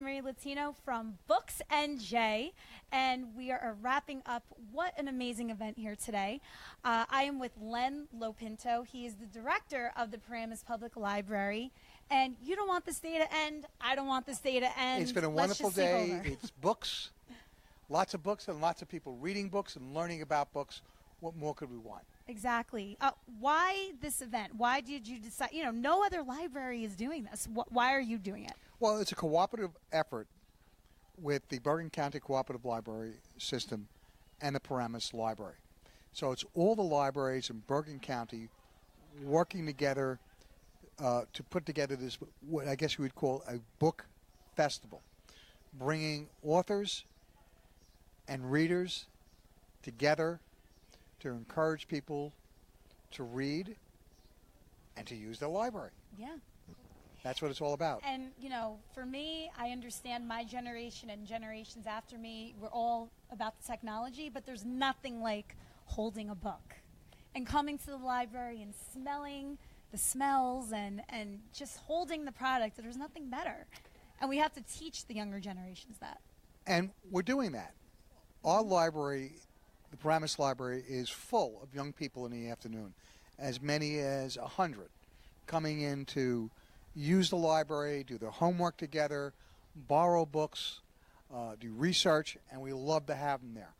Marie Latino from BooksNJ, and we are wrapping up. What an amazing event here today. I am with Len Lopinto. He is the director of the Paramus Public Library, and you don't want this day to end. I don't want this day to end. It's been a Let's wonderful just take day. over. It's books, lots of books, and lots of people reading books and learning about books. What more could we want? Exactly. Why this event? Why did you decide? No other library is doing this. Why are you doing it? Well, it's a cooperative effort with the Bergen County Cooperative Library System and the Paramus Library. So it's all the libraries in Bergen County working together to put together this, what I guess you would call a book festival, bringing authors and readers together to encourage people to read and to use their library. Yeah. That's what it's all about. And, for me, I understand my generation and generations after me, we're all about the technology, but there's nothing like holding a book and coming to the library and smelling the smells and just holding the product. There's nothing better. And we have to teach the younger generations that. And we're doing that. Our library, the Paramus Library, is full of young people in the afternoon, as many as 100 coming in to use the library, do their homework together, borrow books, do research, and we love to have them there.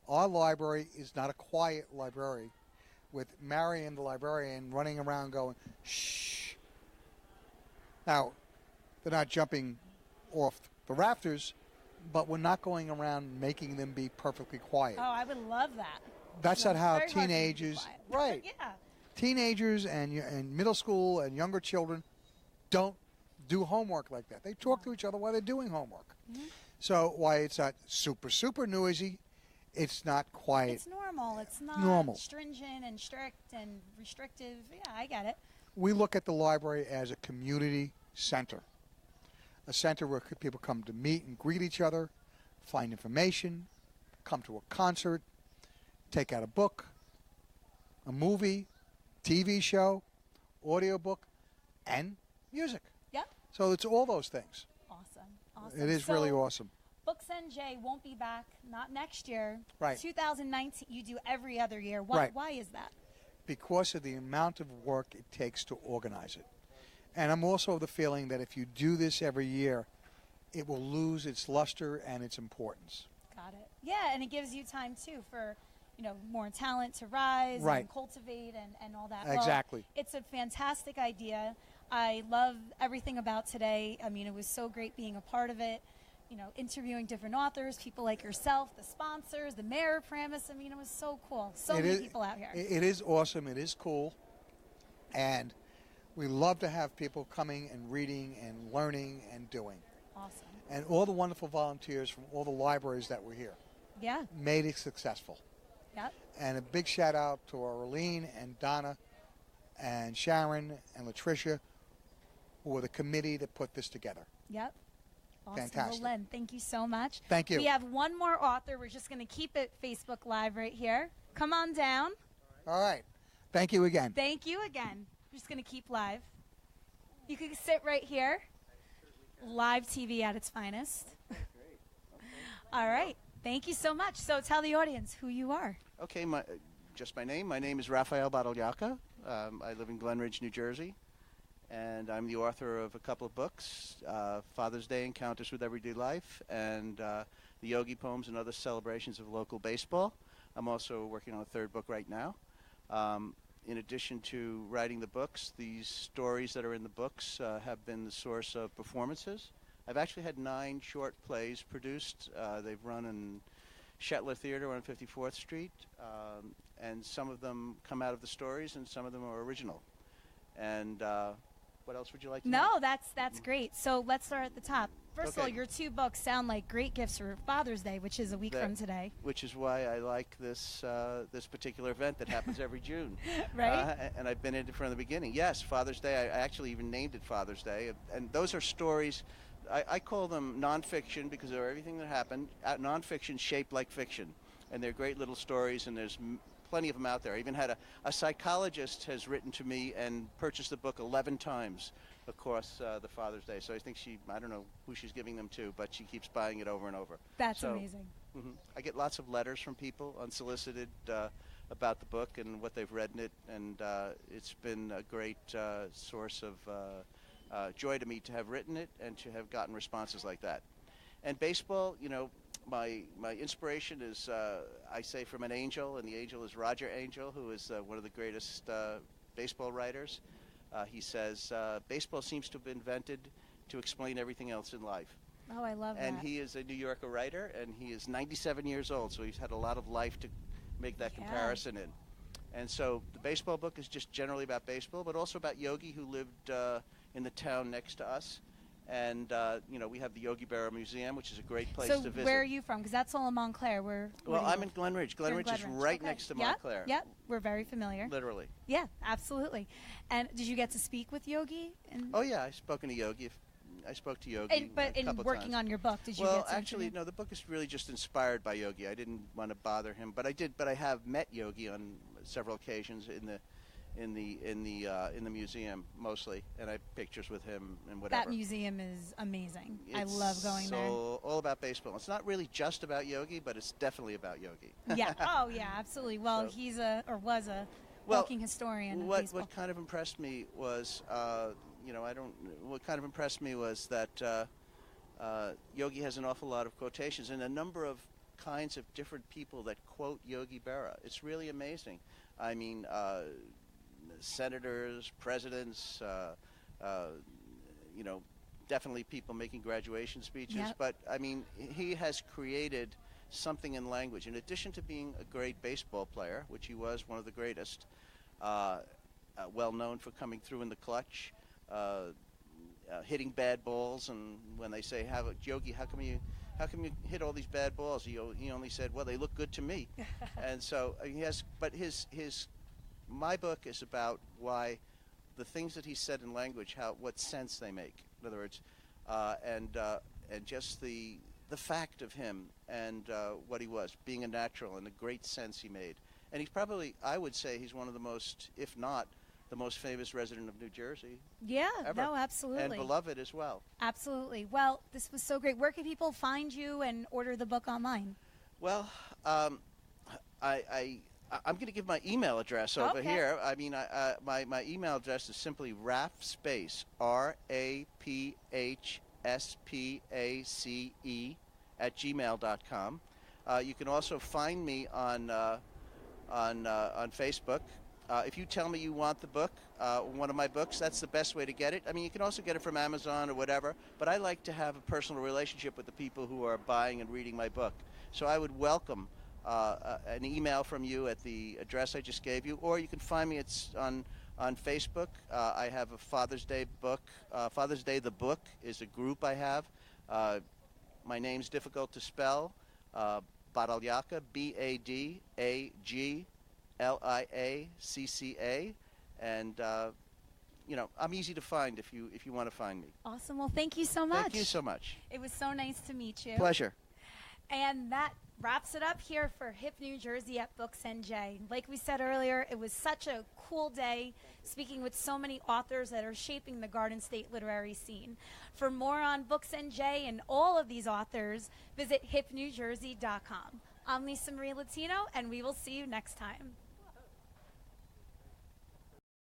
Our library is not a quiet library with Marion, the librarian, running around going, shh. Now, they're not jumping off the rafters, but we're not going around making them be perfectly quiet. Oh, I would love that. That's not how Very hard for me to be teenagers, quiet. right? Yeah. Teenagers and middle school and younger children don't do homework like that. They talk to each other while they're doing homework. Mm-hmm. So why it's not super noisy, it's not quiet. It's normal. It's not normal. Stringent and strict and restrictive. Yeah, I get it. We look at the library as a community center, a center where people come to meet and greet each other, find information, come to a concert, take out a book, a movie, TV show, audiobook, and music. Yep. So it's all those things. Awesome. It is really awesome. BooksNJ won't be back, not next year. Right. 2019, you do every other year. Right. Why is that? Because of the amount of work it takes to organize it. And I'm also of the feeling that if you do this every year, it will lose its luster and its importance. Got it. Yeah, and it gives you time, too, for more talent to rise Right. and cultivate and all that. Exactly. Well, it's a fantastic idea. I love everything about today. I mean, it was so great being a part of it. Interviewing different authors, people like yourself, the sponsors, the mayor of Paramus. I mean, it was so cool. So many people out here. It is awesome. It is cool. And we love to have people coming and reading and learning and doing. Awesome. And all the wonderful volunteers from all the libraries that were here Yeah. made it successful. Yep. And a big shout out to Arlene and Donna and Sharon and Latricia, who were the committee that put this together. Yep. Awesome. Fantastic. Well, Len, thank you so much. Thank you. We have one more author. We're just going to keep it Facebook Live right here. Come on down. All right. Thank you again. Thank you again. We're just going to keep live. You can sit right here. Live TV at its finest. All right. Thank you so much. So tell the audience who you are. Okay, just my name. My name is Rafael Badaljaca. I live in Glen Ridge, New Jersey, and I'm the author of a couple of books, Father's Day Encounters with Everyday Life, and the Yogi poems and other celebrations of local baseball. I'm also working on a third book right now. In addition to writing the books, these stories that are in the books have been the source of performances. I've actually had 9 short plays produced. They've run in Shetler Theater on 54th Street, and some of them come out of the stories, and some of them are original. And what else would you like to know? No, that's great. So let's start at the top. First of all, Okay. your 2 books sound like great gifts for Father's Day, which is a week from today. Which is why I like this this particular event that happens every June. Right? And I've been in it from the beginning. Yes, Father's Day. I actually even named it Father's Day. And those are stories. I call them nonfiction because they're everything that happened. Nonfiction shaped like fiction. And they're great little stories, and there's plenty of them out there. I even had a psychologist has written to me and purchased the book 11 times of course, the Father's Day. So I think I don't know who she's giving them to, but she keeps buying it over and over. That's amazing. I get lots of letters from people, unsolicited, about the book and what they've read in it, and it's been a great source of joy to me to have written it and to have gotten responses like that. And baseball, my inspiration is, I say, from an angel, and the angel is Roger Angel, who is one of the greatest baseball writers. He says, baseball seems to have been invented to explain everything else in life. Oh, I love And that. he is a New Yorker writer, and he is 97 years old, so he's had a lot of life to make that comparison in. And so the baseball book is just generally about baseball, but also about Yogi, who lived in the town next to us. And, we have the Yogi Berra Museum, which is a great place to visit. So where are you from? Because that's all in Montclair. Well, I'm in Glen Ridge. Glen Ridge is right next to Montclair. Yep, we're very familiar. Literally. Yeah, absolutely. And did you get to speak with Yogi? Oh, yeah, I've spoken to Yogi. I spoke to Yogi but in working times. On your book, did you Well, get to actually, no, the book is really just inspired by Yogi. I didn't want to bother him, but I did. But I have met Yogi on several occasions in the museum mostly, and I have pictures with him and whatever. That museum is amazing. I love going there. So all about baseball. It's not really just about Yogi, but it's definitely about Yogi. Yeah. Oh, yeah, absolutely. Well, he's was a walking historian of baseball. What kind of impressed me was, what kind of impressed me was that Yogi has an awful lot of quotations and a number of kinds of different people that quote Yogi Berra. It's really amazing. I mean, senators, presidents, definitely people making graduation speeches. Yep. But, I mean, he has created something in language. In addition to being a great baseball player, which he was one of the greatest, well known for coming through in the clutch, hitting bad balls, and when they say, Yogi, how come you hit all these bad balls? He only said, well, they look good to me. And so he has, but my book is about why the things that he said in language, what sense they make. In other words, and just the fact of him and what he was, being a natural and the great sense he made. And he's probably, I would say, he's one of the most, if not the most famous resident of New Jersey. Yeah, ever. No, absolutely. And beloved as well. Absolutely. Well, this was so great. Where can people find you and order the book online? Well, I'm going to give my email address over here. I mean, my email address is simply rapspace, RAPHSPACE @gmail.com. You can also find me on Facebook. If you tell me you want the book, one of my books, that's the best way to get it. I mean, you can also get it from Amazon or whatever, but I like to have a personal relationship with the people who are buying and reading my book. So I would welcome an email from you at the address I just gave you, or you can find me on Facebook. I have a Father's Day book. Father's Day the Book is a group I have. My name's difficult to spell. Badalyacca, BADAGLIACCA, and I'm easy to find if you want to find me. Awesome. Well, thank you so much. Thank you so much. It was so nice to meet you. Pleasure. And that wraps it up here for HIP New Jersey at BOOKSNJ. Like we said earlier, it was such a cool day speaking with so many authors that are shaping the Garden State literary scene. For more on BOOKSNJ and all of these authors, visit hipnewjersey.com. I'm Lisa Marie Latino, and we will see you next time.